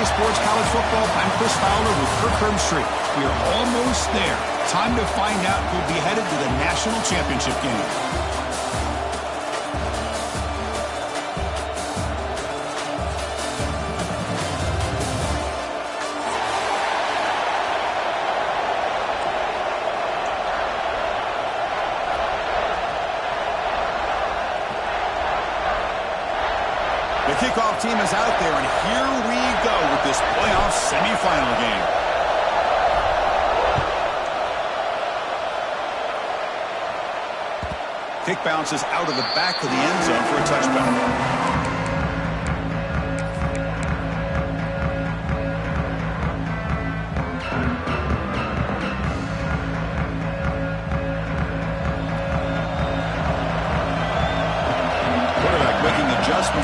Sports College Football. I'm Chris Fowler with Kirk Herbstreit. We are almost there. Time to find out who'll be headed to the national championship game. The kickoff team is out there, and here we go with this playoff semifinal game. Kick bounces out of the back of the end zone for a touchback.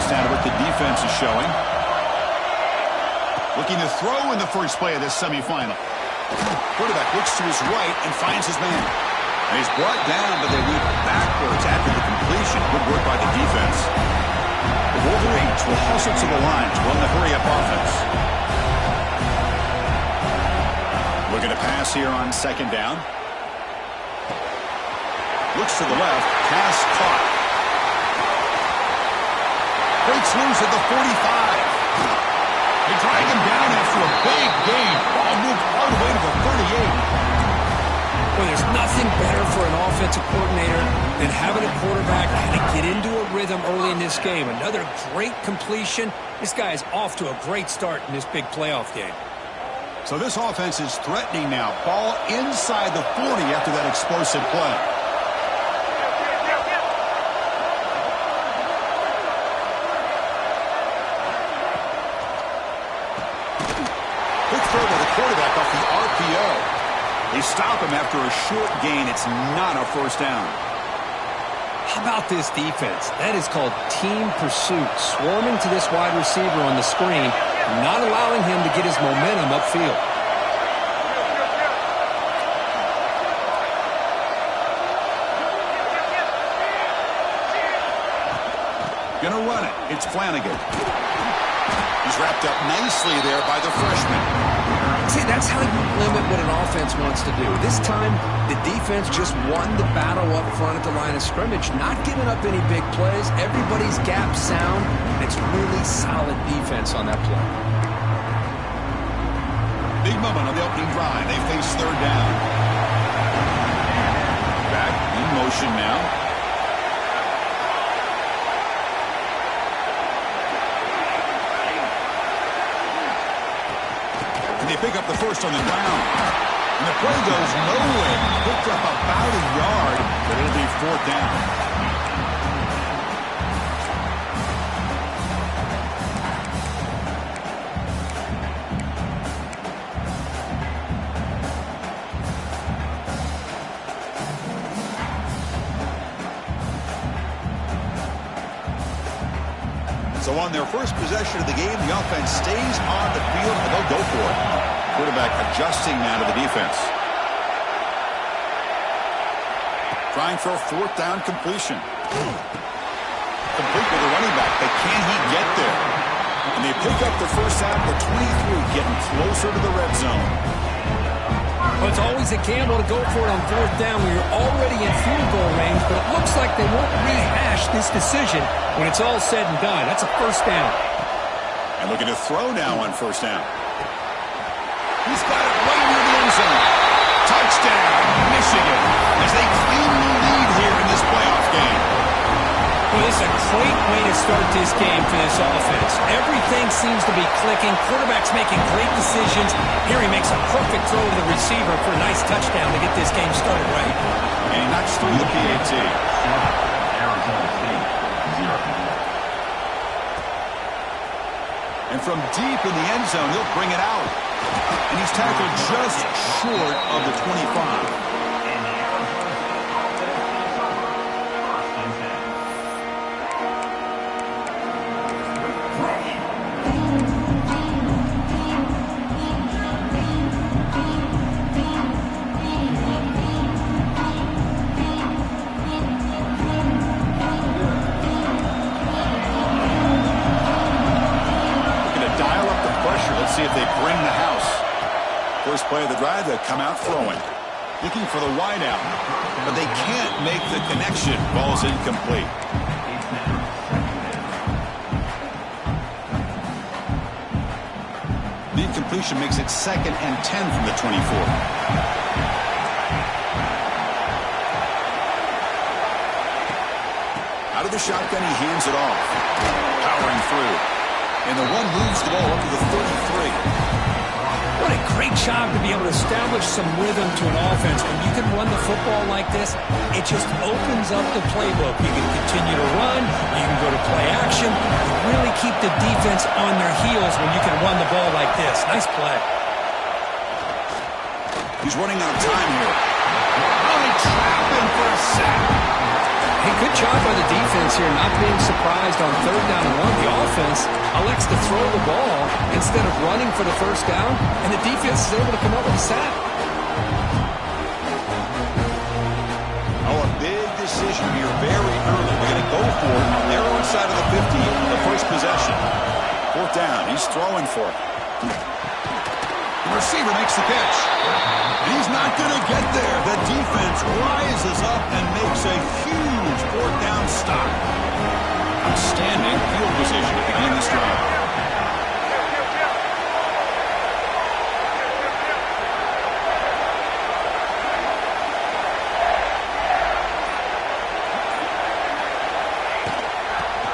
Down to what the defense is showing. Looking to throw in the first play of this semifinal. Quarterback looks to his right and finds his man. And he's brought down, but they went backwards after the completion. Good work by the defense. The Wolverines will hustle to the line to run the hurry-up offense. Looking to pass here on second down. Looks to the left. Pass caught. Breaks loose at the 45. They drag him down after a big gain. Ball moved all the way to the 38. Well, there's nothing better for an offensive coordinator than having a quarterback kind of get into a rhythm early in this game. Another great completion. This guy is off to a great start in this big playoff game. So this offense is threatening now. Ball inside the 40 after that explosive play. Quarterback off the RPO. They stop him after a short gain. It's not a first down. How about this defense? That is called team pursuit. Swarming to this wide receiver on the screen, not allowing him to get his momentum upfield. Gonna run it. It's Flanagan. He's wrapped up nicely there by the freshman. See, that's how you limit what an offense wants to do. This time, the defense just won the battle up front at the line of scrimmage, not giving up any big plays. Everybody's gap sound, and it's really solid defense on that play. Big moment on the opening drive. They face third down. Back in motion now. They pick up the first on the ground. And the play goes nowhere. Picked up about a yard, but it'll be fourth down. So on their first possession of the game, the offense stays on the field, and they'll go for it. Quarterback adjusting now to the defense. Trying for a fourth down completion. Complete with the running back, but can he get there? And they pick up the first down at the 23, getting closer to the red zone. Well, it's always a gamble to go for it on fourth down when you're already in field goal range, but it looks like they won't rehash this decision when it's all said and done. That's a first down. And looking to throw now on first down. He's got it right near the end zone. Touchdown, Michigan, as they claim the lead here in this playoff game. Well, this is a great way to start this game for this offense. Everything seems to be clicking. Quarterback's making great decisions. Here he makes a perfect throw to the receiver for a nice touchdown to get this game started right. And he knocks through the PAT. And from deep in the end zone, he'll bring it out. And he's tackled just short of the 25. see if they bring the house. First play of the drive, they come out throwing. Looking for the wide out, but they can't make the connection. Ball's incomplete. The incompletion makes it 2nd and 10 from the 24. Out of the shotgun, he hands it off. Powering through. And the one moves the ball up to the 33. What a great job to be able to establish some rhythm to an offense. When you can run the football like this, it just opens up the playbook. You can continue to run. You can go to play action. You really keep the defense on their heels when you can run the ball like this. Nice play. He's running out of time here. Really trapped him for a sack. Hey, good job by the defense here, not being surprised on 3rd down and 1. The offense elects to throw the ball instead of running for the first down, and the defense is able to come up with a sack. Oh, a big decision here very early. They're going to go for it on their own side of the 50 on the first possession. 4th down. He's throwing for it. The receiver makes the catch. And he's not going to get there. The defense rises up and makes a huge 4th down stop. Outstanding field position to begin this drive.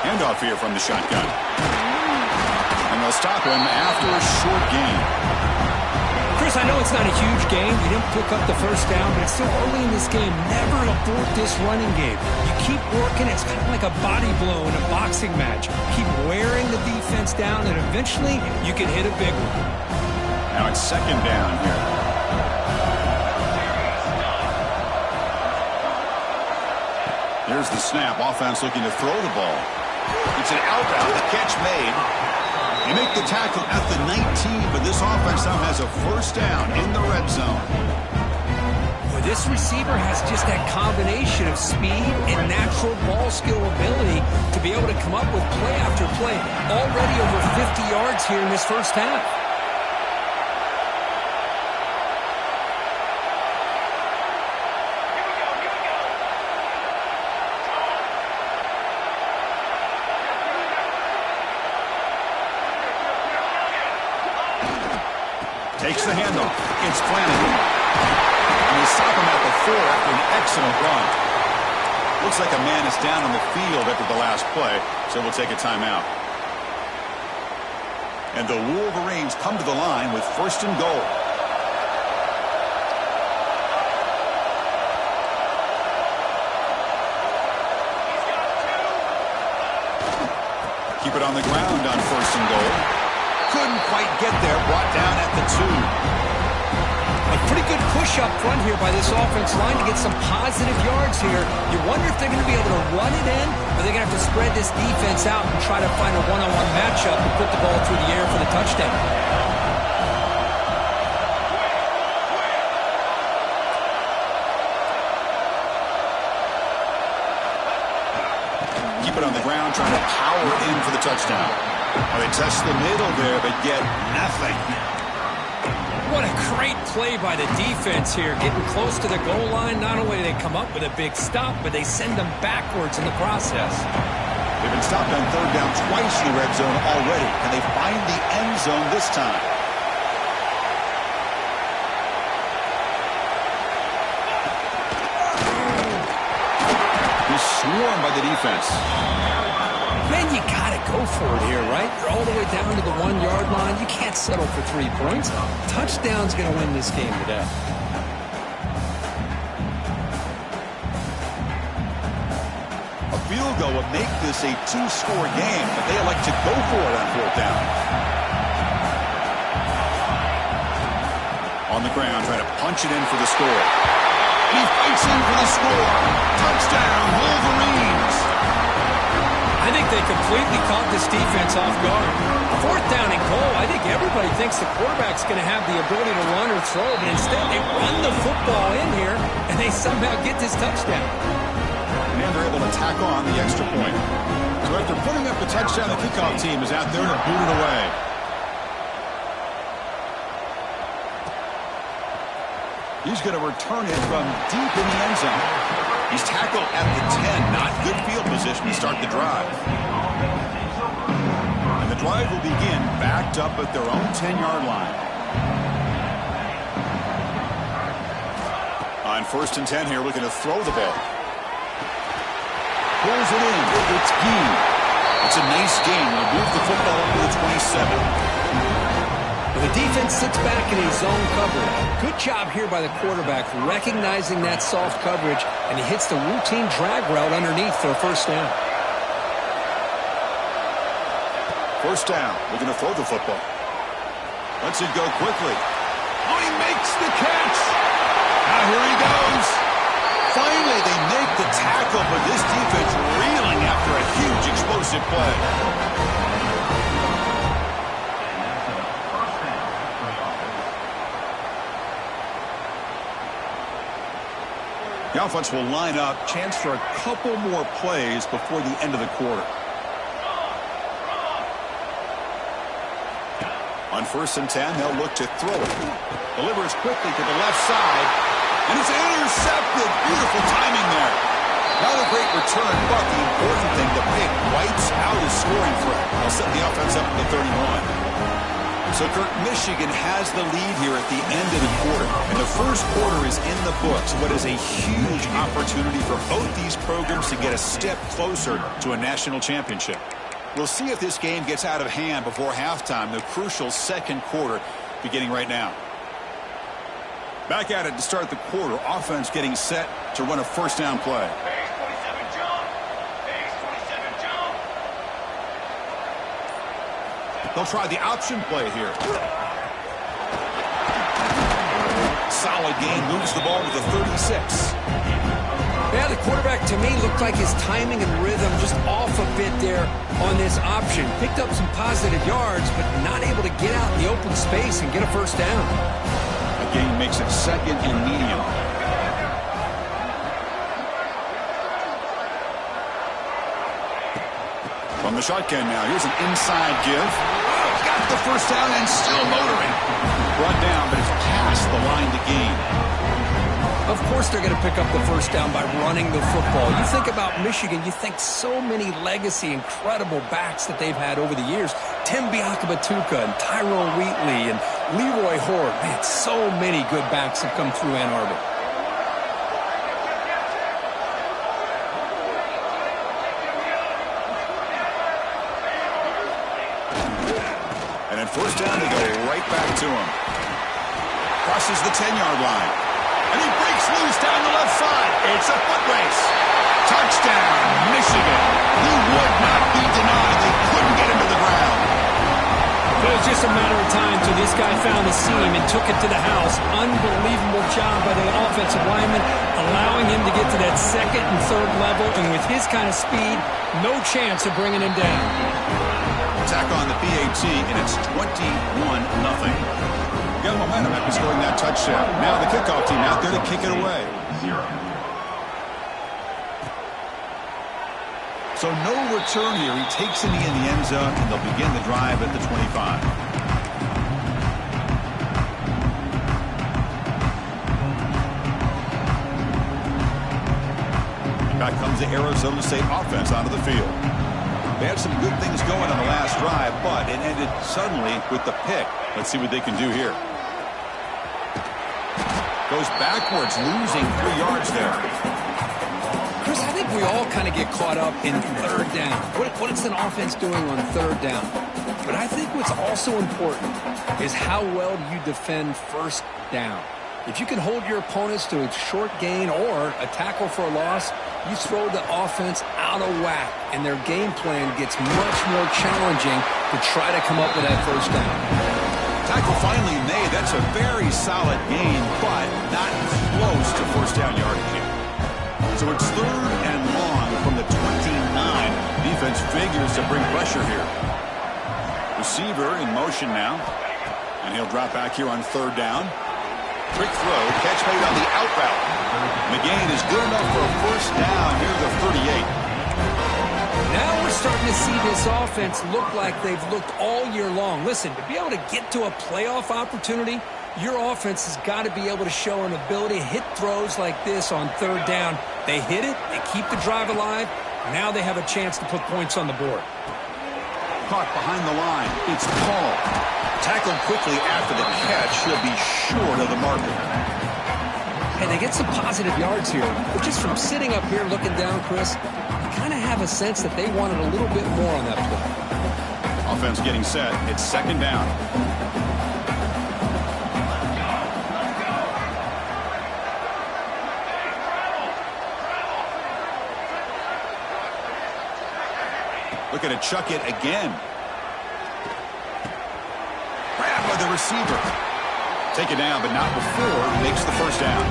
Handoff here from the shotgun. And they'll stop him after a short gain. Chris, I know it's not a huge game. You didn't pick up the first down, but it's still early in this game. Never abort this running game. You keep working. It's kind of like a body blow in a boxing match. Keep wearing the defense down, and eventually you can hit a big one. Now it's 2nd down here. Here's the snap. Offense looking to throw the ball. It's an outbound. The catch made. They make the tackle at the 19, but this offense now has a first down in the red zone. Boy, this receiver has just that combination of speed and natural ball skill ability to be able to come up with play after play. Already over 50 yards here in this first half. Takes the handoff. It's Flanagan. And they stop him at the 4 after an excellent run. Looks like a man is down on the field after the last play, so we'll take a timeout. And the Wolverines come to the line with 1st and goal. Keep it on the ground on 1st and goal. Couldn't quite get there, brought down at the 2. A pretty good push up front here by this offense line to get some positive yards here. You wonder if they're going to be able to run it in, or they're going to have to spread this defense out and try to find a one-on-one matchup and put the ball through the air for the touchdown. Keep it on the ground, trying to power in for the touchdown. Well, they test the middle there, but get nothing. What a great play by the defense here. Getting close to the goal line, not only do they come up with a big stop, but they send them backwards in the process. They've been stopped on 3rd down twice in the red zone already. Can they find the end zone this time? He's swarmed by the defense. Man, you gotta go for it here, right? You're all the way down to the 1-yard line. You can't settle for 3 points. Touchdown's gonna win this game today. A field goal would make this a 2-score game, but they elect to go for it on 4th down. On the ground, trying to punch it in for the score. And he fights in for the score. Touchdown, Wolverines. I think they completely caught this defense off guard. 4th down and goal, I think everybody thinks the quarterback's going to have the ability to run or throw, but instead they run the football in here, and they somehow get this touchdown. And they're able to tack on the extra point. So after putting up the touchdown, the kickoff team is out there to boot it away. He's going to return it from deep in the end zone. He's tackled at the 10. Not good field position to start the drive. And the drive will begin backed up at their own 10-yard line. On 1st and 10 here, looking to throw the ball. Pulls it in. It's Ncaa. It's a nice gain. Will move the football up to the 27. The defense sits back in a zone coverage. Good job here by the quarterback recognizing that soft coverage, and he hits the routine drag route underneath for a first down. First down. Looking to throw the football. Lets it go quickly. Oh, he makes the catch. Now here he goes. Finally, they make the tackle, but this defense reeling after a huge explosive play. The offense will line up. Chance for a couple more plays before the end of the quarter. On 1st and 10, they'll look to throw it. Delivers quickly to the left side. And it's intercepted. Beautiful timing there. Not a great return, but the important thing, the pick wipes out his scoring threat. They'll set the offense up at the 31. So, Kurt, Michigan has the lead here at the end of the quarter. And the first quarter is in the books. What is a huge opportunity for both these programs to get a step closer to a national championship. We'll see if this game gets out of hand before halftime, the crucial second quarter beginning right now. Back at it to start the quarter. Offense getting set to run a first down play. They'll try the option play here. Solid gain, moves the ball to the 36. Yeah, the quarterback, to me, looked like his timing and rhythm just off a bit there on this option. Picked up some positive yards, but not able to get out in the open space and get a first down. A gain makes it second and medium. From the shotgun now, here's an inside give. Got the first down and still motoring. Brought down, but it's past the line to gain. Of course they're going to pick up the first down by running the football. You think about Michigan, you think so many legacy, incredible backs that they've had over the years. Tim Biakabatuka and Tyrone Wheatley and Leroy Horde. Man, so many good backs have come through Ann Arbor. And then first down, they go right back to him. Crosses the 10-yard line. And he breaks loose down the left side. It's a foot race. Touchdown, Michigan. He would not be denied. They couldn't get him to the ground. It was just a matter of time till this guy found the seam and took it to the house. Unbelievable job by the offensive lineman, allowing him to get to that second and third level. And with his kind of speed, no chance of bringing him down. Attack on the PAT, and it's 21-0. Got momentum after scoring that touchdown. Now the kickoff team out there to kick it away. So no return here. He takes it in the end zone, and they'll begin the drive at the 25. Back comes the Arizona State offense onto the field. They had some good things going on the last drive, but it ended suddenly with the pick. Let's see what they can do here. Goes backwards, losing 3 yards there. Chris, I think we all kind of get caught up in third down. What is an offense doing on third down? But I think what's also important is how well you defend first down. If you can hold your opponents to a short gain or a tackle for a loss, you throw the offense out of whack, and their game plan gets much more challenging to try to come up with that first down. Tackle finally made. That's a very solid gain, but not close to first down yardage yet. So it's third and long from the 29. Defense figures to bring pressure here. Receiver in motion now, and he'll drop back here on third down. Quick throw, catch made on the out route. McGain is good enough for a first down near the 38. Now we're starting to see this offense look like they've looked all year long. Listen, to be able to get to a playoff opportunity, Your offense has got to be able to show an ability to hit throws like this on third down. They hit it, they keep the drive alive. Now they have a chance to put points on the board. Caught behind the line. It's Paul. Tackled quickly after the catch. He'll be short of the marker. Hey, they get some positive yards here. But just from sitting up here looking down, Chris, you kind of have a sense that they wanted a little bit more on that play. Offense getting set. It's second down. Looking to chuck it again. Grab by the receiver. Take it down, but not before he makes the first down.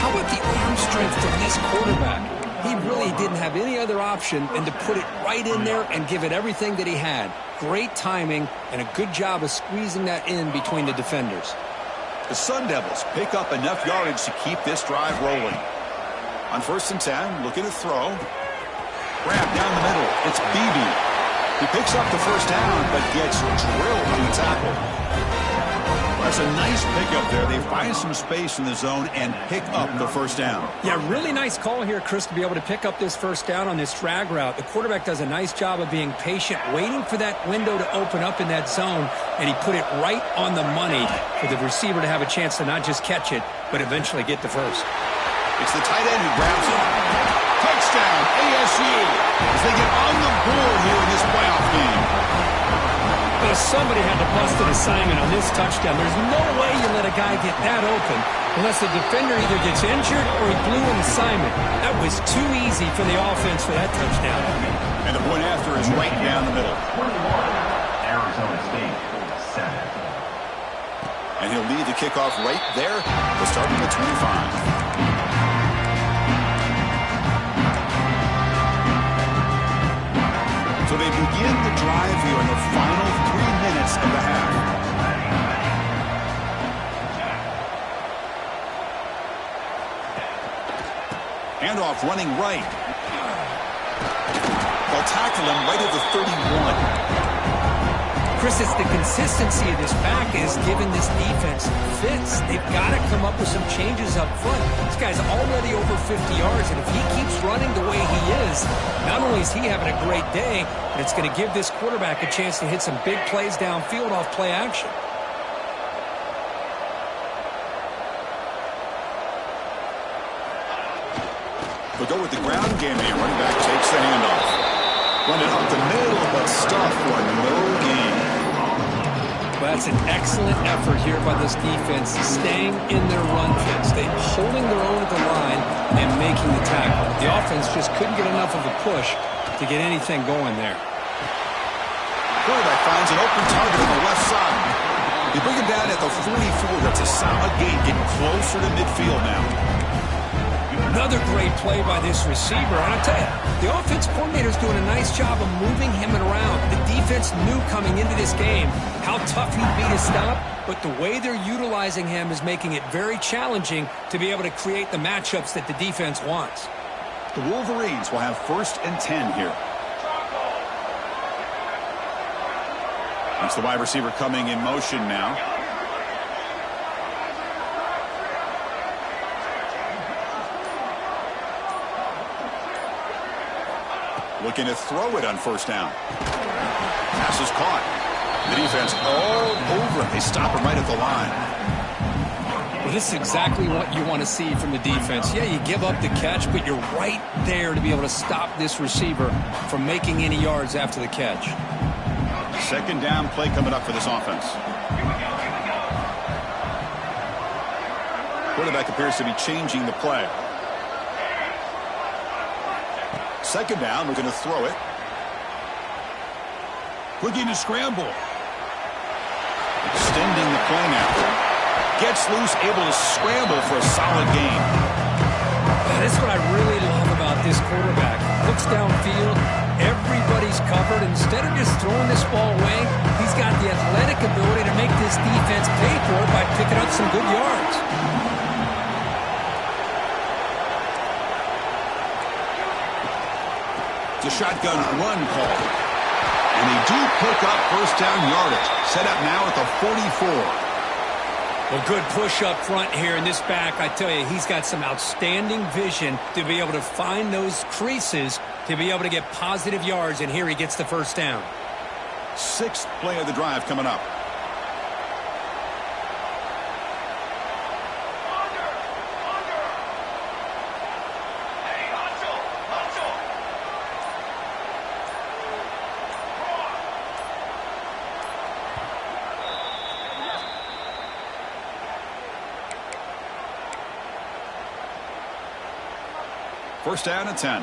How about the arm strength of this quarterback? He really didn't have any other option than to put it right in there and give it everything that he had. Great timing and a good job of squeezing that in between the defenders. The Sun Devils pick up enough yardage to keep this drive rolling. On 1st and 10, looking to throw. Grab down the middle. It's Beebe. He picks up the first down, but gets drilled on the tackle. That's a nice pickup there. They find some space in the zone and pick up the first down. Yeah, really nice call here, Chris, to be able to pick up this first down on this drag route. The quarterback does a nice job of being patient, waiting for that window to open up in that zone, and he put it right on the money for the receiver to have a chance to not just catch it, but eventually get the first. It's the tight end who grabs it. Touchdown, ASU, as they get on the board here in this playoff game. Well, somebody had to bust an assignment on this touchdown. There's no way you let a guy get that open unless the defender either gets injured or he blew an assignment. That was too easy for the offense for that touchdown. And the point after is right down the middle. Arizona State, 7. And he'll lead the kickoff right there. We'll start at the 25. So they begin the drive here in the final 3 minutes of the half. Handoff running right. They'll tackle him right at the 31. Chris, it's the consistency of this pack is giving this defense fits. They've got to come up with some changes up front. This guy's already over 50 yards, and if he keeps running the way he is, not only is he having a great day, but it's going to give this quarterback a chance to hit some big plays downfield off play action. We'll go with the ground game here. Running back takes the handoff. Running up the middle, but stuff for no gain. Well, that's an excellent effort here by this defense, staying in their run fits. They're holding their own at the line and making the tackle. The offense just couldn't get enough of a push to get anything going there. Quarterback finds an open target on the left side. They bring him down at the 44. That's a solid gain, getting closer to midfield now. Another great play by this receiver. And I'll tell you, the offense coordinator's doing a nice job of moving him around. The defense knew coming into this game how tough he'd be to stop, but the way they're utilizing him is making it very challenging to be able to create the matchups that the defense wants. The Wolverines will have 1st and 10 here. That's the wide receiver coming in motion now. Looking to throw it on 1st down. Pass is caught. The defense all over it. They stop him right at the line. Well, this is exactly what you want to see from the defense. Yeah, you give up the catch, but you're right there to be able to stop this receiver from making any yards after the catch. 2nd down play coming up for this offense. Quarterback appears to be changing the play. 2nd down, we're going to throw it. Looking to scramble. Extending the play now. Gets loose, able to scramble for a solid gain. That's what I really love about this quarterback. Looks downfield, everybody's covered. Instead of just throwing this ball away, he's got the athletic ability to make this defense pay for it by picking up some good yards. It's a shotgun run call. And they do pick up 1st down yardage. Set up now at the 44. Well, good push up front here in this back. I tell you, he's got some outstanding vision to be able to find those creases to be able to get positive yards, and here he gets the first down. Sixth play of the drive coming up. First down and 10.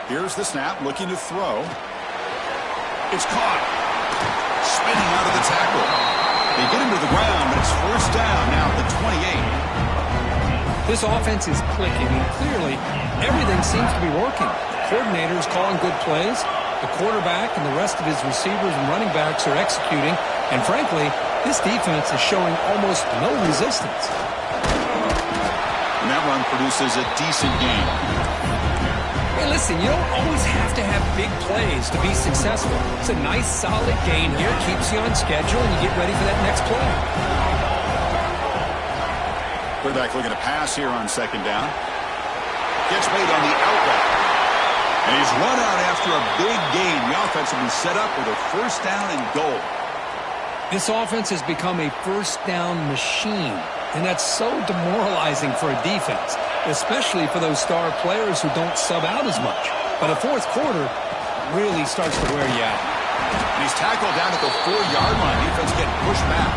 Here's the snap, looking to throw. It's caught. Spinning out of the tackle. They get him to the ground, but it's first down now at the 28. This offense is clicking, and clearly everything seems to be working. The coordinator is calling good plays. The quarterback and the rest of his receivers and running backs are executing. And frankly, this defense is showing almost no resistance. And that run produces a decent gain. Hey, listen, you don't always have to have big plays to be successful. It's a nice, solid gain here. Keeps you on schedule, and you get ready for that next play. Quarterback looking to pass here on second down. Gets made on the outlet. And he's run out after a big gain. The offense will be set up with a first down and goal. This offense has become a first down machine, and that's so demoralizing for a defense, especially for those star players who don't sub out as much. But the fourth quarter really starts to wear you out. And he's tackled down at the 4-yard line. Defense getting pushed back.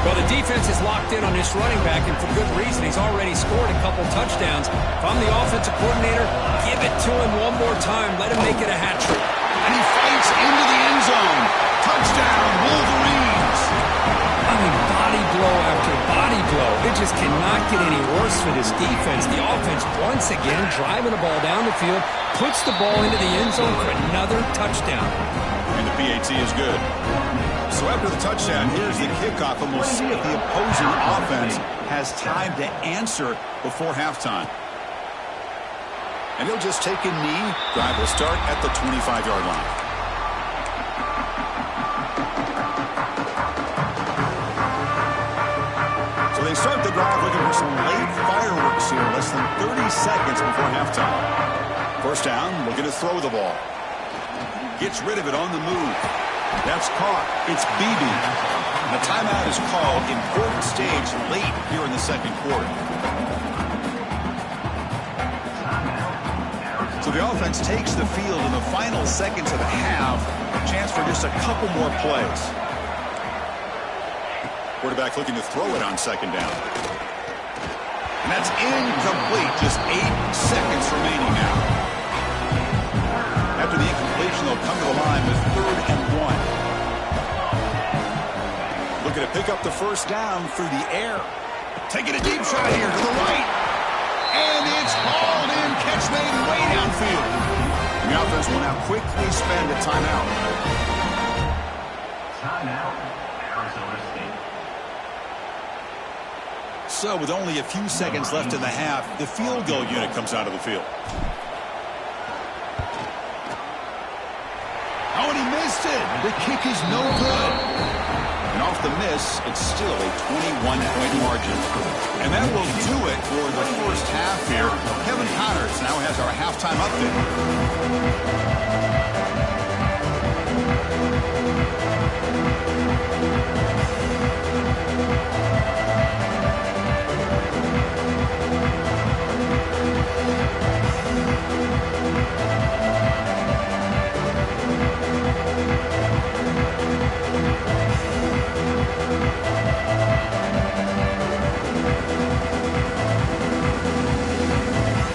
Well, the defense is locked in on this running back, and for good reason. He's already scored a couple touchdowns. If I'm the offensive coordinator, give it to him one more time. Let him make it a hat trick. And he fights into the end zone. Touchdown, Wolverines. I mean, body blow after body blow. It just cannot get any worse for this defense. The offense, once again, driving the ball down the field, puts the ball into the end zone for another touchdown. And the PAT is good. So after the touchdown, here's the kickoff, and we'll see if the opposing offense has time to answer before halftime. And he'll just take a knee. Drive will start at the 25-yard line. So they start the drive looking for some late fireworks here, less than 30 seconds before halftime. First down, looking to throw the ball. Gets rid of it on the move. That's caught. It's BB. And the timeout is called. Important stage late here in the second quarter. So the offense takes the field in the final seconds of the half. Chance for just a couple more plays. Quarterback looking to throw it on second down. And that's incomplete. Just 8 seconds remaining now. After the incompletion, they'll come to the line with 3rd and 1. Looking to pick up the first down through the air. Taking a deep shot here to the right. And it's hauled in. Catch made way downfield. And the offense will now quickly spend a timeout. Timeout, Arizona State. So with only a few seconds left in the half, the field goal unit comes out of the field. Oh, and he missed it. The kick is no good. And off the miss, it's still a 21-point margin. And that will do it for the first half here. Kevin Connors now has our halftime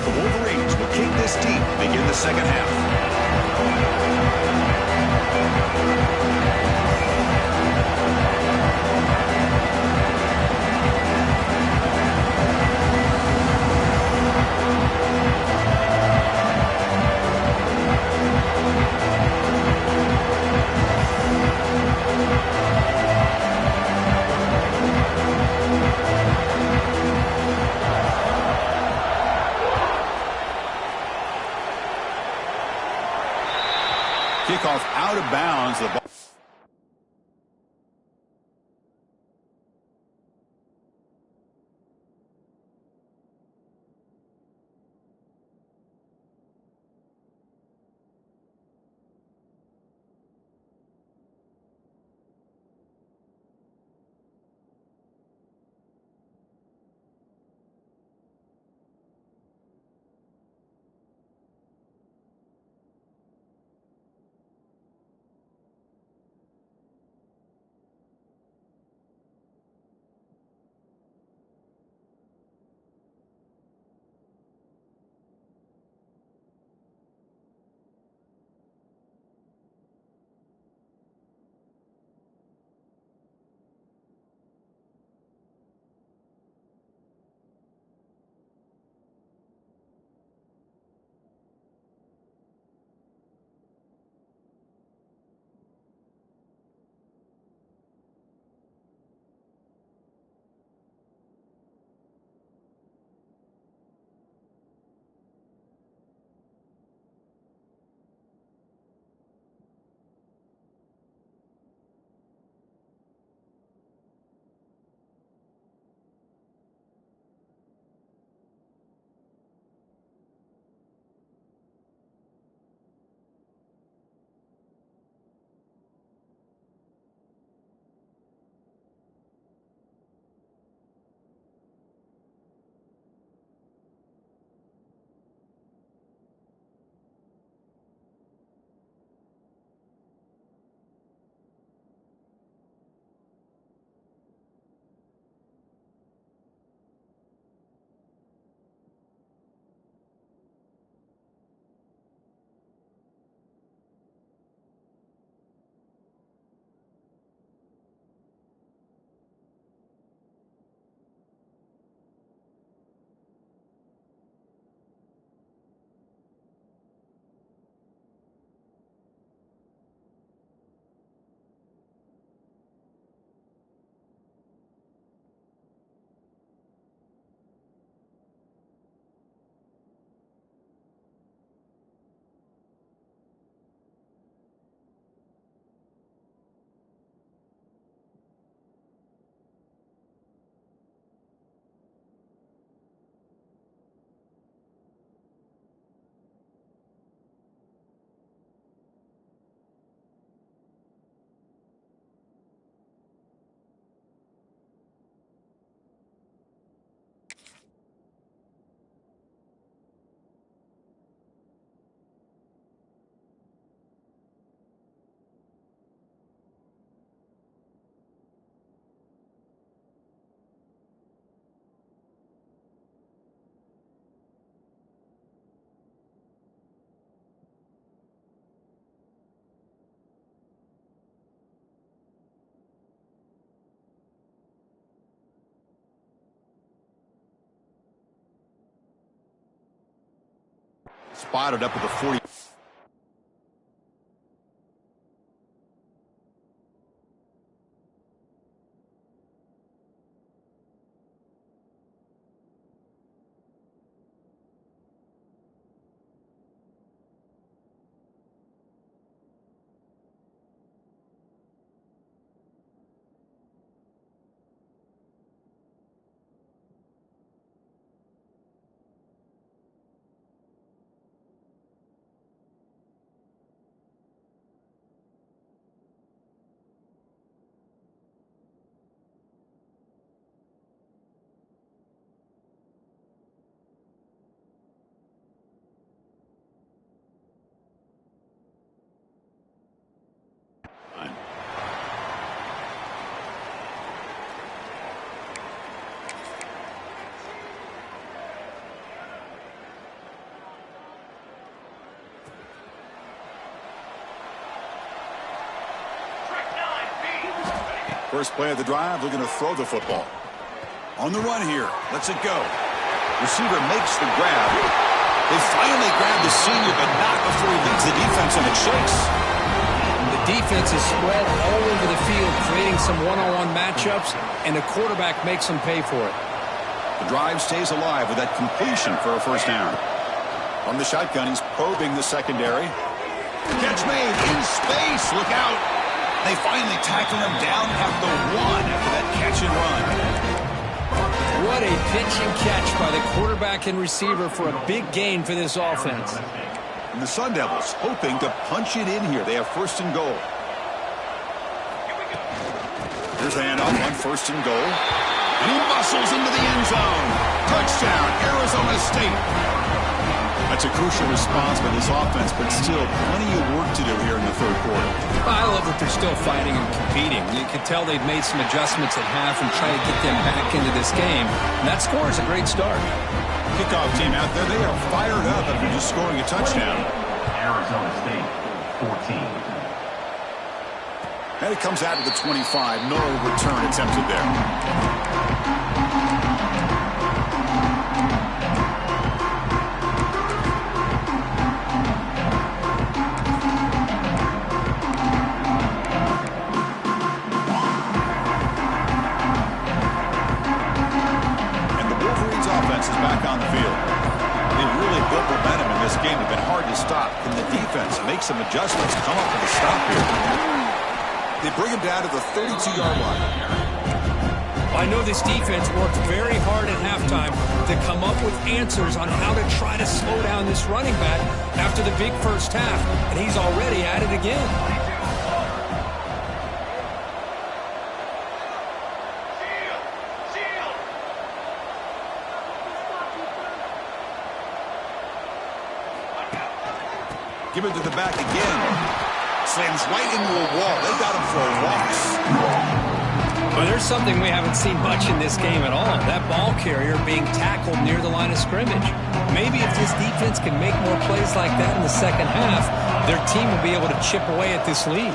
The Wolverines will kick this deep, begin the second half. Kickoff out of bounds. The ball. Spotted up at the 40. First play of the drive, looking to throw the football. On the run here. Lets it go. Receiver makes the grab. They finally grab the senior, but not before he leads the defense, and it shakes. The defense is spread all over the field, creating some one-on-one matchups, and the quarterback makes them pay for it. The drive stays alive with that completion for a first down. From the shotgun, he's probing the secondary. Catch made in space. Look out. They finally tackle him down at the 1 after that catch and run. What a pitch and catch by the quarterback and receiver for a big gain for this offense. And the Sun Devils hoping to punch it in here. They have first and goal. Here's a handoff on first and goal. And he muscles into the end zone. Touchdown, Arizona State. That's a crucial response by this offense, but still plenty of work to do here in the third quarter. I love that they're still fighting and competing. You can tell they've made some adjustments at half and try to get them back into this game. And that score is a great start. Kickoff team out there, they are fired up after just scoring a touchdown. Arizona State, 14. And it comes out to the 25. No return attempted there. Back on the field. They really built momentum in this game. They've been hard to stop. Can the defense make some adjustments, come up with a stop here? They bring him down to the 32-yard line. I know this defense worked very hard at halftime to come up with answers on how to try to slow down this running back after the big first half, and he's already at it again. Give it to the back again. Slams right into a wall. They got him for a walk. Well, there's something we haven't seen much in this game at all. That ball carrier being tackled near the line of scrimmage. Maybe if this defense can make more plays like that in the second half, their team will be able to chip away at this lead.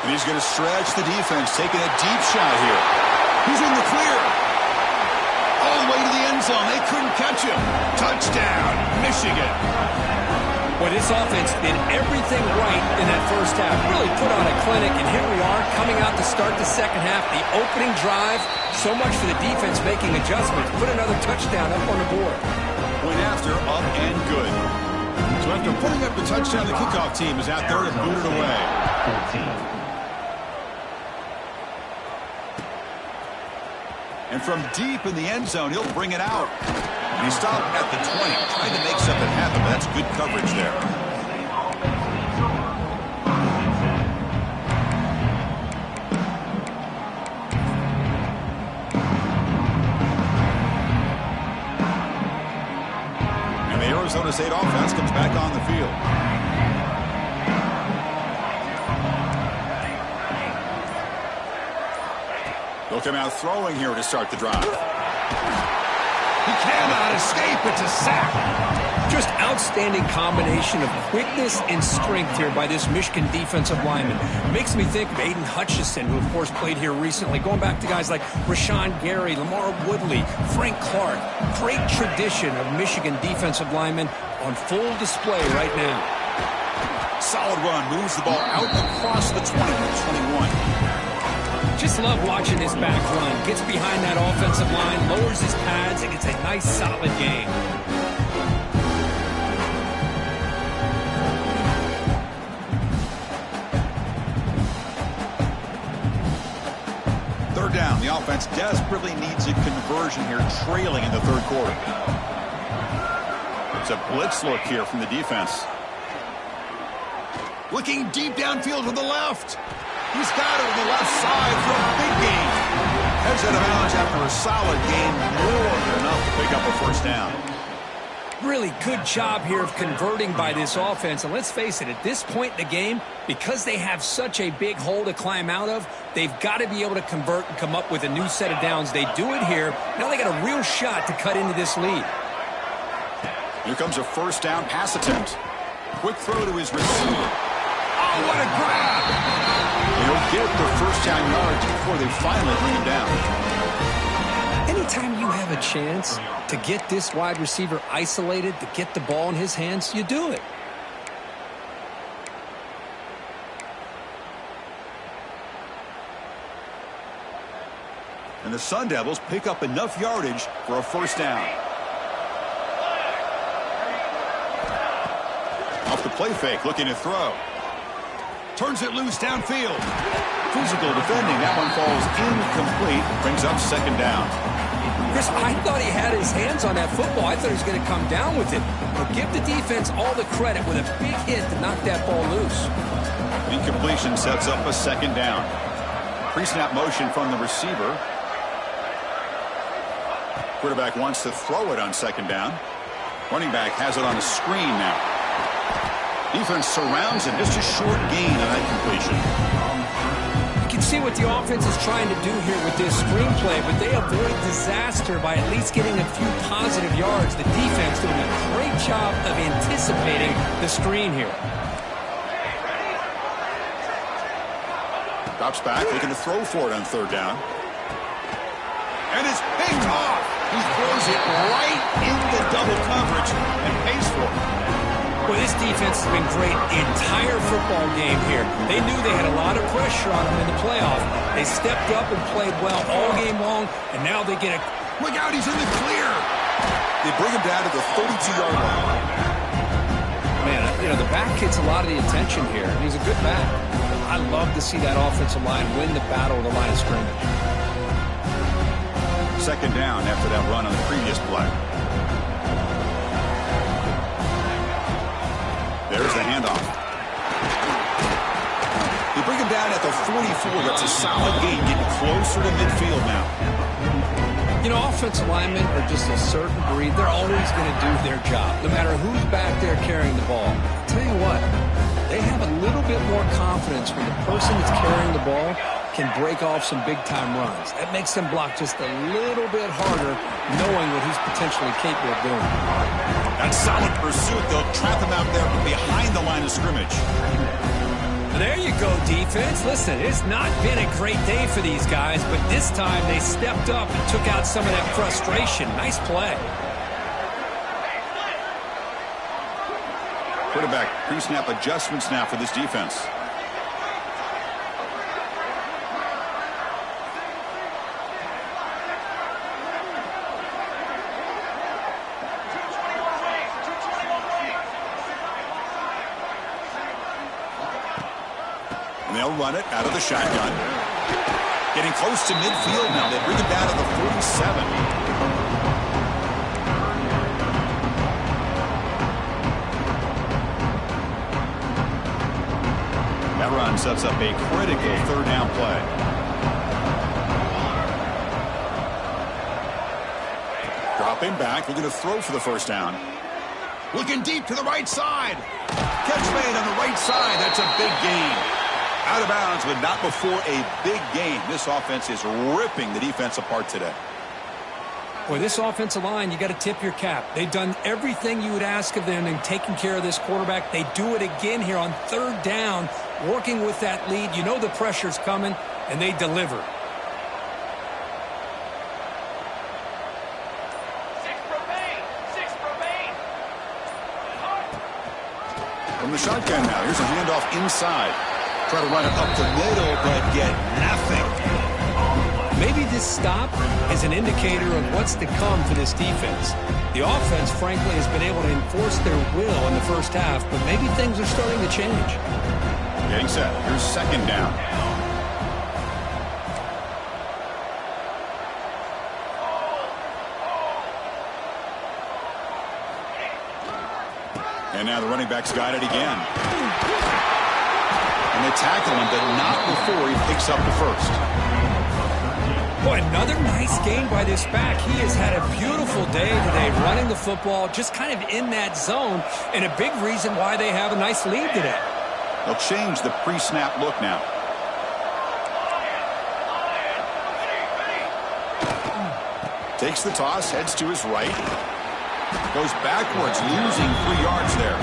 And he's going to stretch the defense, taking a deep shot here. He's in the clear. All the way to the end zone. They couldn't catch him. Touchdown, Michigan. Well, this offense did everything right in that first half. Really put on a clinic, and here we are coming out to start the second half. The opening drive, so much for the defense making adjustments. Put another touchdown up on the board. Point after, up and good. So after putting up the touchdown, the kickoff team is out there to boot it away. 14. And from deep in the end zone, he'll bring it out. And he stopped at the 20, trying to make something happen, but that's good coverage there. And the Arizona State offense comes back on the field. They'll come out throwing here to start the drive. He cannot escape. It's a sack. Just outstanding combination of quickness and strength here by this Michigan defensive lineman. Makes me think of Aiden Hutchinson, who, of course, played here recently. Going back to guys like Rashawn Gary, Lamar Woodley, Frank Clark. Great tradition of Michigan defensive linemen on full display right now. Solid run. Moves the ball out across the 20 to 21. Just love watching this back run. Gets behind that offensive line, lowers his pads, and gets a nice solid gain. Third down. The offense desperately needs a conversion here, trailing in the third quarter. It's a blitz look here from the defense. Looking deep downfield to the left. He's got it on the left side for a big gain. Heads out of bounds after a solid gain, more than enough to pick up a first down. Really good job here of converting by this offense. And let's face it, at this point in the game, because they have such a big hole to climb out of, they've got to be able to convert and come up with a new set of downs. They do it here. Now they got a real shot to cut into this lead. Here comes a first down pass attempt. Quick throw to his receiver. Oh, what a grab! He'll get the first down yards before they finally bring him down. Anytime you have a chance to get this wide receiver isolated, to get the ball in his hands, you do it. And the Sun Devils pick up enough yardage for a first down. Off the play fake, looking to throw. Turns it loose downfield. Physical defending. That one falls incomplete. Brings up second down. Chris, I thought he had his hands on that football. I thought he was going to come down with it. But give the defense all the credit with a big hit to knock that ball loose. Incompletion sets up a second down. Pre-snap motion from the receiver. Quarterback wants to throw it on second down. Running back has it on a screen now. Defense surrounds him. Just a short gain on that completion. You can see what the offense is trying to do here with this screenplay, but they avoid disaster by at least getting a few positive yards. The defense doing a great job of anticipating the screen here. Drops back, looking to throw for it on third down. And it's picked off. He throws it right into double coverage and pays for it. Well, this defense has been great the entire football game here. They knew they had a lot of pressure on them in the playoff. They stepped up and played well all game long, and now they get a... Look out, he's in the clear. They bring him down to the 32-yard line. Man, you know, the back gets a lot of the attention here. He's a good back. I love to see that offensive line win the battle of the line of scrimmage. Second down after that run on the previous play. There's the handoff. They bring him down at the 44. That's a solid gain, getting closer to midfield now. You know, offensive linemen are just a certain breed. They're always going to do their job, no matter who's back there carrying the ball. I'll tell you what, they have a little bit more confidence when the person that's carrying the ball can break off some big-time runs. That makes them block just a little bit harder, knowing what he's potentially capable of doing. That solid pursuit, they'll trap him out there behind the line of scrimmage. There you go, defense. Listen, it's not been a great day for these guys, but this time they stepped up and took out some of that frustration. Nice play. Quarterback pre-snap adjustments now for this defense. And they'll run it out of the shotgun. Getting close to midfield now. They bring it down to the 47. That run sets up a critical third down play. Dropping back, looking to throw for the first down. Looking deep to the right side. Catch made on the right side. That's a big gain. Out of bounds, but not before a big gain. This offense is ripping the defense apart today. Boy, this offensive line, you got to tip your cap. They've done everything you would ask of them in taking care of this quarterback. They do it again here on third down, working with that lead. You know the pressure's coming, and they deliver. From the shotgun now, here's a handoff inside. Try to run it up the middle, but get nothing. Maybe this stop is an indicator of what's to come for this defense. The offense, frankly, has been able to enforce their will in the first half, but maybe things are starting to change. Getting set. Here's second down. And now the running back's got it again. And they tackle him, but not before he picks up the first. Boy, another nice game by this back. He has had a beautiful day today running the football, just kind of in that zone, and a big reason why they have a nice lead today. They'll change the pre-snap look now. Takes the toss, heads to his right. Goes backwards, losing 3 yards there.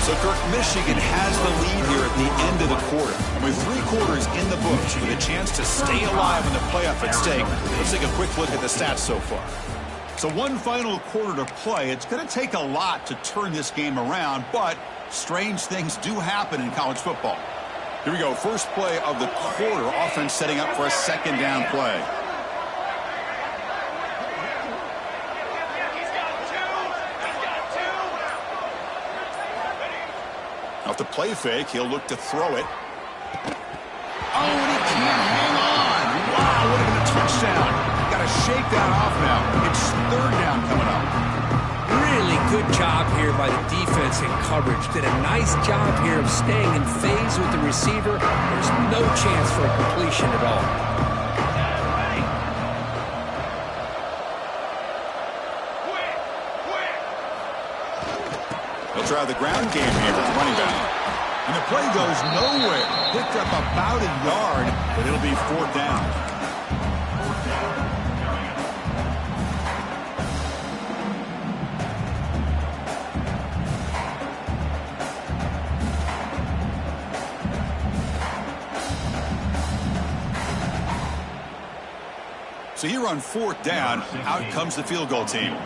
So, Kirk, Michigan has the lead here at the end of the quarter. And with 3 quarters in the books, with a chance to stay alive in the playoff at stake, let's take a quick look at the stats so far. So one final quarter to play. It's going to take a lot to turn this game around, but strange things do happen in college football. Here we go. First play of the quarter. Offense setting up for a second down play. Off the play fake, he'll look to throw it. Oh, and he can't hang on. Wow, would have been a touchdown. Got to shake that off now. It's third down coming up. Really good job here by the defense in coverage. Did a nice job here of staying in phase with the receiver. There's no chance for a completion at all. They'll try the ground game here with the running back. And the play goes nowhere. Picked up about a yard, but it'll be fourth down. So here on fourth down, out comes the field goal team.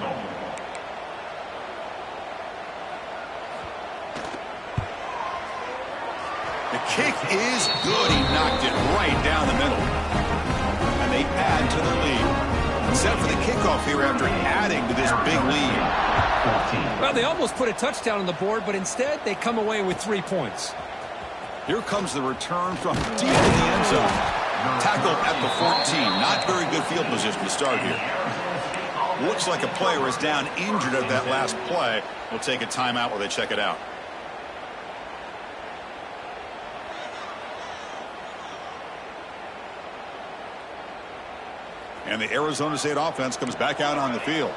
The kick is good. He knocked it right down the middle. And they add to their lead. Set for the kickoff here after adding to this big lead. Well, they almost put a touchdown on the board, but instead they come away with 3 points. Here comes the return from deep in the end zone. Tackled at the 14. Not very good field position to start here. Looks like a player is down injured at that last play. We'll take a timeout while they check it out. And the Arizona State offense comes back out on the field.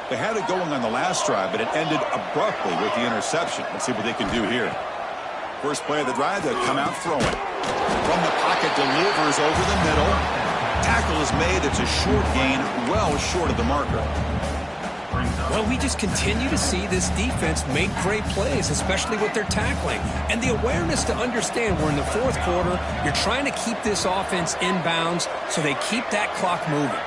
They had it going on the last drive, but it ended abruptly with the interception. Let's see what they can do here. First play of the drive, they'll come out throwing. From the pocket, delivers over the middle. Tackle is made. It's a short gain, well short of the marker. Well, we just continue to see this defense make great plays, especially with their tackling. And the awareness to understand we're in the fourth quarter, you're trying to keep this offense in bounds so they keep that clock moving.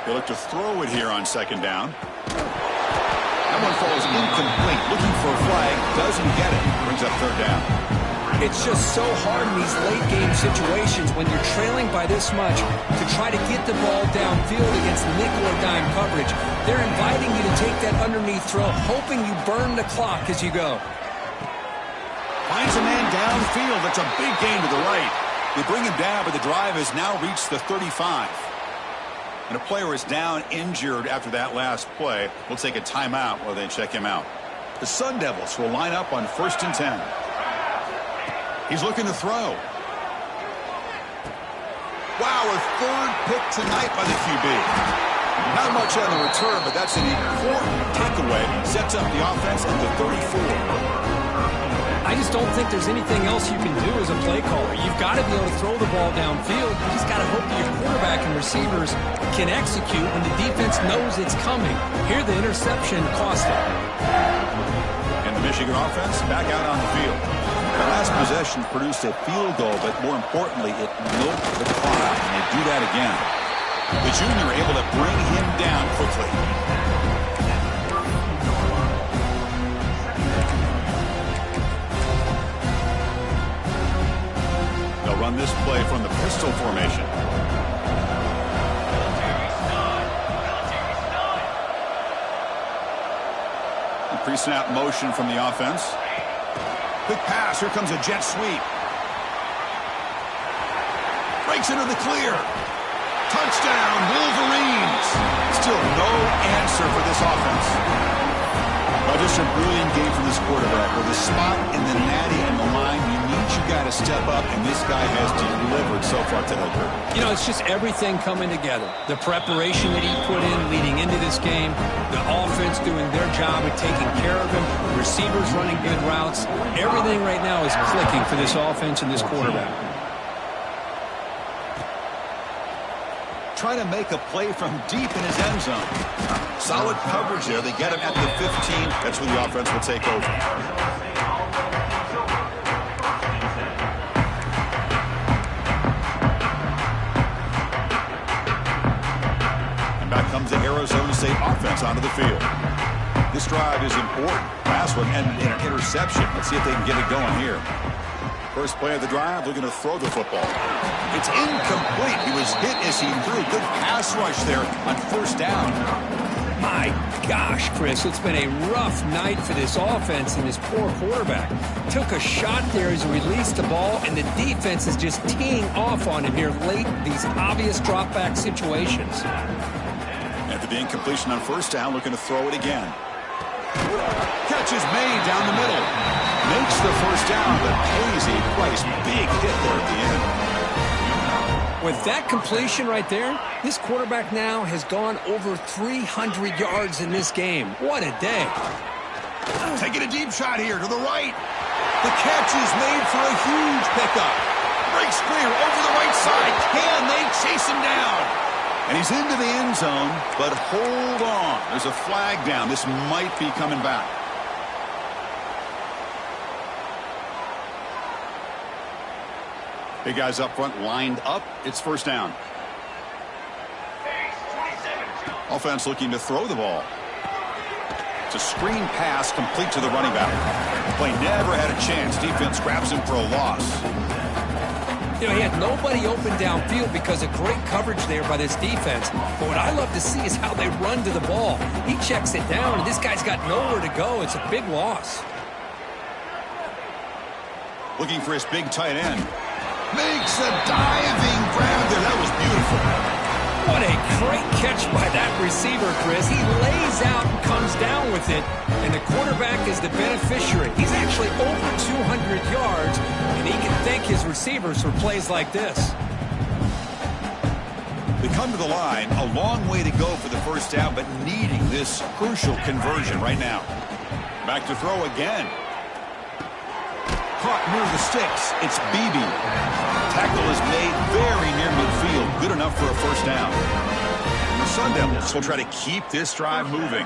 They look to throw it here on second down. That one falls incomplete. Looking for a flag. Doesn't get it. Brings up third down. It's just so hard in these late-game situations when you're trailing by this much to try to get the ball downfield against nickel or dime coverage. They're inviting you to take that underneath throw, hoping you burn the clock as you go. Finds a man downfield. That's a big gain to the right. They bring him down, but the drive has now reached the 35. And a player is down injured after that last play. We'll take a timeout while they check him out. The Sun Devils will line up on 1st and 10. He's looking to throw. Wow, a third pick tonight by the QB. Not much on the return, but that's an important takeaway. Sets up the offense at the 34. I just don't think there's anything else you can do as a play caller. You've got to be able to throw the ball downfield. You just got to hope that your quarterback and receivers can execute when the defense knows it's coming. Here, the interception cost them. And the Michigan offense back out on the field. The last possession produced a field goal, but more importantly, it milked the clock, and they do that again. The junior able to bring him down quickly. They'll run this play from the pistol formation. The pre-snap motion from the offense. Quick pass. Here comes a jet sweep. Breaks into the clear. Touchdown, Wolverines. Still no answer for this offense. Well, just a brilliant game from this quarterback. With a spot in the natty and the line, you need your guy to step up, and this guy has delivered so far today. You know, it's just everything coming together. The preparation that he put in leading into this game, the offense doing their job of taking care of him, receivers running good routes. Everything right now is clicking for this offense and this quarterback. Trying to make a play from deep in his end zone. Solid coverage there. They get him at the 15. That's where the offense will take over. And back comes the Arizona State offense onto the field. This drive is important. Last one ended in an interception. Let's see if they can get it going here. First play of the drive, looking to throw the football. It's incomplete. He was hit as he threw. Good pass rush there on first down. My gosh, Chris, it's been a rough night for this offense and this poor quarterback. Took a shot there as he released the ball, and the defense is just teeing off on him here late in these obvious drop-back situations. After the incompletion on first down, looking to throw it again. Catch is made down the middle. Makes the first down, but pays a price. Big hit there at the end. With that completion right there, this quarterback now has gone over 300 yards in this game. What a day. Taking a deep shot here to the right. The catch is made for a huge pickup. Breaks clear over the right side. Can they chase him down? And he's into the end zone, but hold on. There's a flag down. This might be coming back. Big guys up front lined up. It's first down. Offense looking to throw the ball. It's a screen pass complete to the running back. Play never had a chance. Defense grabs him for a loss. You know, he had nobody open downfield because of great coverage there by this defense. But what I love to see is how they run to the ball. He checks it down, and this guy's got nowhere to go. It's a big loss. Looking for his big tight end. Makes a diving grab there. That was beautiful. What a great catch by that receiver, Chris. He lays out and comes down with it, and the quarterback is the beneficiary. He's actually over 200 yards, and he can thank his receivers for plays like this. They come to the line, a long way to go for the first down, but needing this crucial conversion right now. Back to throw again. Caught near the sticks. It's Beebe. Tackle is made very near midfield. Good enough for a first down. And the Sun Devils will try to keep this drive moving.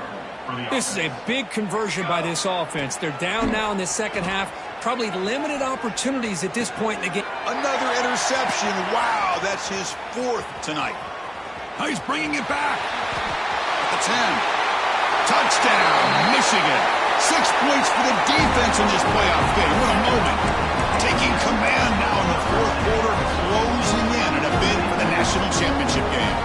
This is a big conversion by this offense. They're down now in the second half. Probably limited opportunities at this point in the game. Another interception. Wow, that's his fourth tonight. Now he's bringing it back. At the 10. Touchdown, Michigan. 6 points for the defense in this playoff game. What a moment. Taking command now in the fourth quarter, closing in a bid for the national championship game.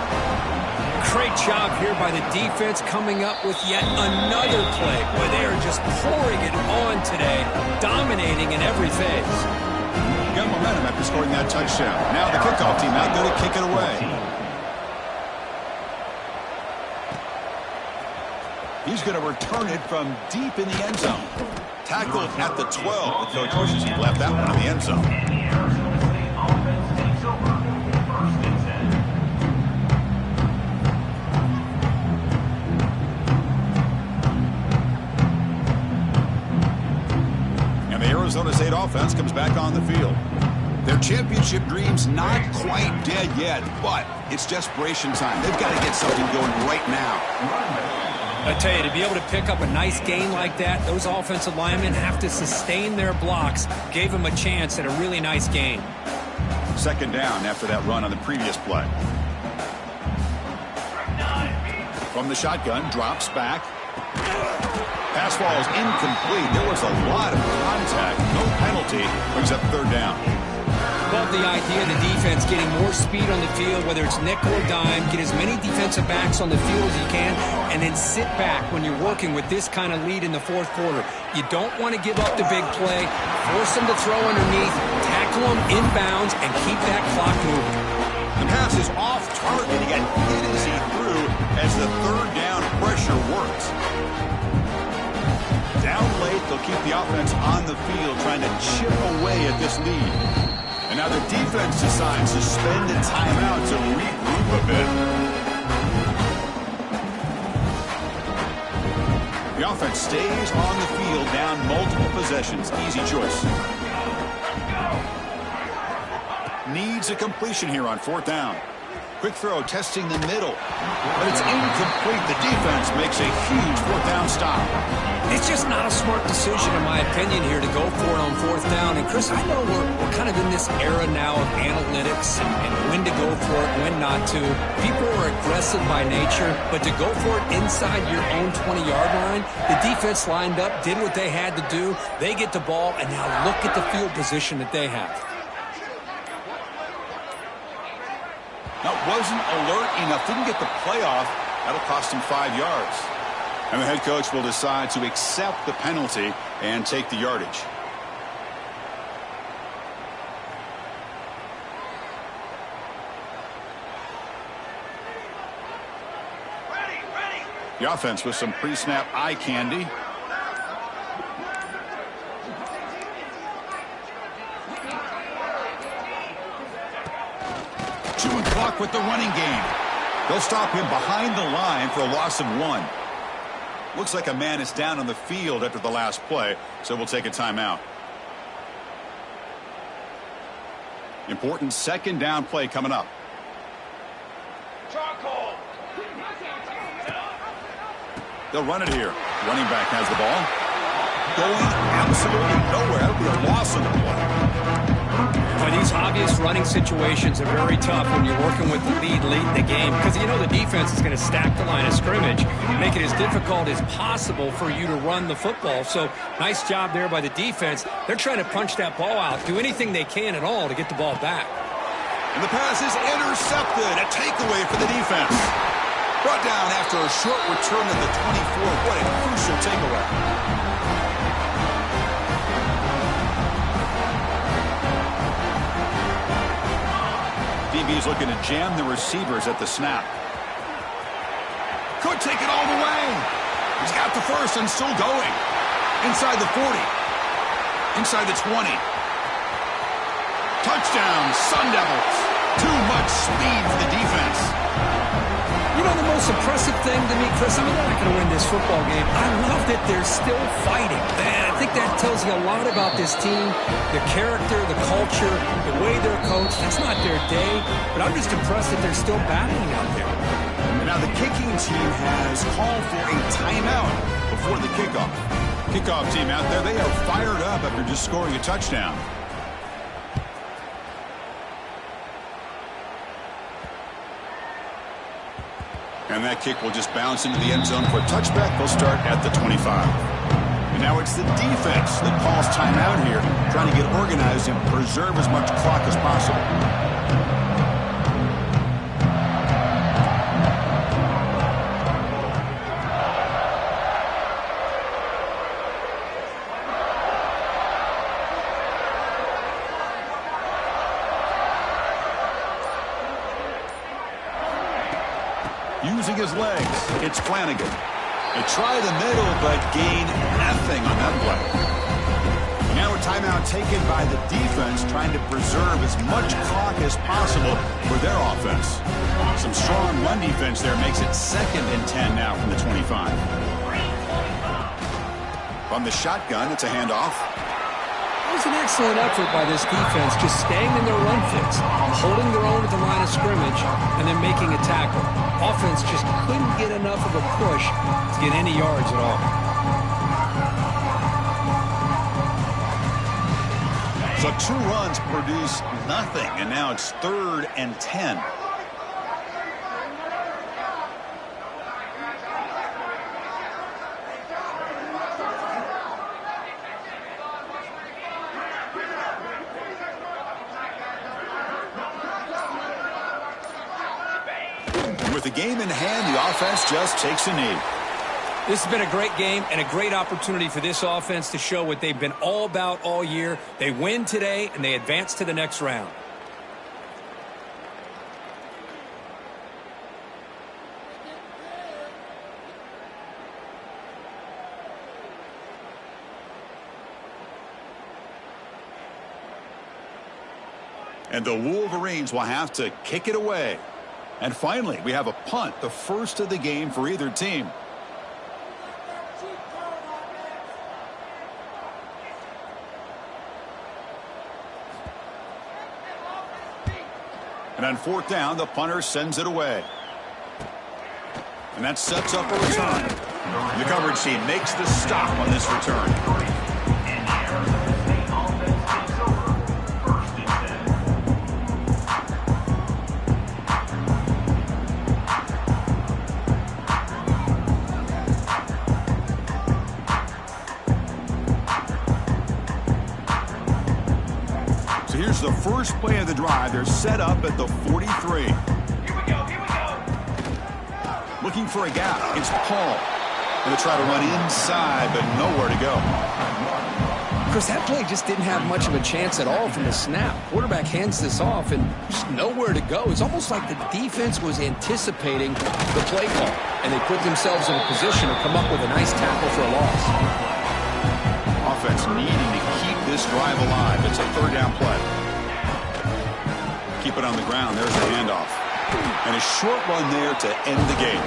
Great job here by the defense coming up with yet another play where they are just pouring it on today, dominating in every phase. Got momentum after scoring that touchdown. Now the kickoff team out there to kick it away. He's going to return it from deep in the end zone. Tackled at the 12. The coach wishes he left that one in the end zone. And the Arizona State offense comes back on the field. Their championship dreams not quite dead yet, but it's desperation time. They've got to get something going right now. I tell you, to be able to pick up a nice gain like that, those offensive linemen have to sustain their blocks. Gave them a chance at a really nice gain. Second down after that run on the previous play. From the shotgun, drops back. Pass falls incomplete. There was a lot of contact. No penalty. Brings up third down. Love the idea of the defense getting more speed on the field, whether it's nickel or dime. Get as many defensive backs on the field as you can, and then sit back when you're working with this kind of lead in the fourth quarter. You don't want to give up the big play. Force them to throw underneath, tackle them inbounds, and keep that clock moving. The pass is off target. He got hit as he threw as the third down pressure works. Down late, they'll keep the offense on the field, trying to chip away at this lead. And now the defense decides to spend a timeout to regroup a bit. The offense stays on the field, down multiple possessions. Easy choice. Needs a completion here on fourth down. Quick throw testing the middle. But it's incomplete. The defense makes a huge fourth down stop. It's just not a smart decision, in my opinion, here to go for it on fourth down. And, Chris, I know we're kind of in this era now of analytics and when to go for it, when not to. People are aggressive by nature, but to go for it inside your own 20-yard line, the defense lined up, did what they had to do. They get the ball, and now look at the field position that they have. That wasn't alert enough. Didn't get the play off. That'll cost him 5 yards. And the head coach will decide to accept the penalty and take the yardage. The offense with some pre-snap eye candy. Chewing clock with the running game. They'll stop him behind the line for a loss of 1. Looks like a man is down on the field after the last play, so we'll take a timeout. Important second down play coming up. They'll run it here. Running back has the ball. Going absolutely nowhere. That'll be a loss on the play. Well, these obvious running situations are very tough when you're working with the lead late in the game because you know the defense is going to stack the line of scrimmage, make it as difficult as possible for you to run the football. So nice job there by the defense. They're trying to punch that ball out, do anything they can at all to get the ball back. And the pass is intercepted. A takeaway for the defense. Brought down after a short return at the 24. What a crucial takeaway. DB's looking to jam the receivers at the snap. Could take it all the way. He's got the first and still going. Inside the 40. Inside the 20. Touchdown, Sun Devils. Too much speed for the defense. You know, the most impressive thing to me, Chris, I mean, they're not going to win this football game. I love that they're still fighting. And I think that tells you a lot about this team, the character, the culture, the way they're coached. It's not their day, but I'm just impressed that they're still battling out there. And now the kicking team has called for a timeout before the kickoff. Kickoff team out there, they are fired up after just scoring a touchdown. And that kick will just bounce into the end zone for a touchback. They'll start at the 25. And now it's the defense that calls timeout here, trying to get organized and preserve as much clock as possible. Using his legs, it's Flanagan. They try the middle, but gain nothing on that play. Now a timeout taken by the defense, trying to preserve as much clock as possible for their offense. Some strong run defense there makes it 2nd and 10 now from the 25. From the shotgun, it's a handoff. It was an excellent effort by this defense, just staying in their run fits, holding their own at the line of scrimmage, and then making a tackle. Offense just couldn't get enough of a push to get any yards at all. So 2 runs produce nothing, and now it's 3rd and 10. With the game in hand, the offense just takes a knee. This has been a great game and a great opportunity for this offense to show what they've been all about all year. They win today, and they advance to the next round. And the Wolverines will have to kick it away. And finally, we have a punt, the first of the game for either team. And And on fourth down, the punter sends it away. And that sets up a return. The coverage team makes the stop on this return. And the Arizona State offense takes over. 1st and 10. So here's the first play of the drive. They're set up at the 43. Looking for a gap. It's Paul. Going to try to run inside, but nowhere to go. Chris, that play just didn't have much of a chance at all from the snap. Quarterback hands this off and just nowhere to go. It's almost like the defense was anticipating the play call, and they put themselves in a position to come up with a nice tackle for a loss. Offense needing to keep this drive alive. It's a third down play. Keep it on the ground. There's the handoff. And a short run there to end the game.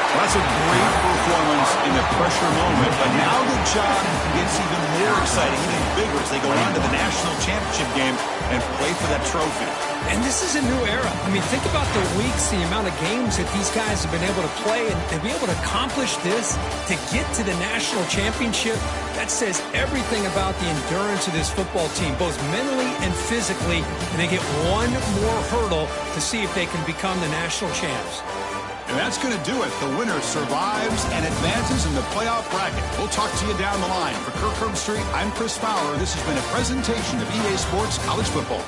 Well, that's a great performance in the pressure moment, but now the job gets even more exciting, even bigger as they go on to the national championship game and play for that trophy. And this is a new era. I mean, think about the weeks, the amount of games that these guys have been able to play, and to be able to accomplish this, to get to the national championship, that says everything about the endurance of this football team, both mentally and physically, and they get one more hurdle to see if they can become the national champs. And that's going to do it. The winner survives and advances in the playoff bracket. We'll talk to you down the line. For Kirk Herbstreit, I'm Chris Fowler. This has been a presentation of EA Sports College Football.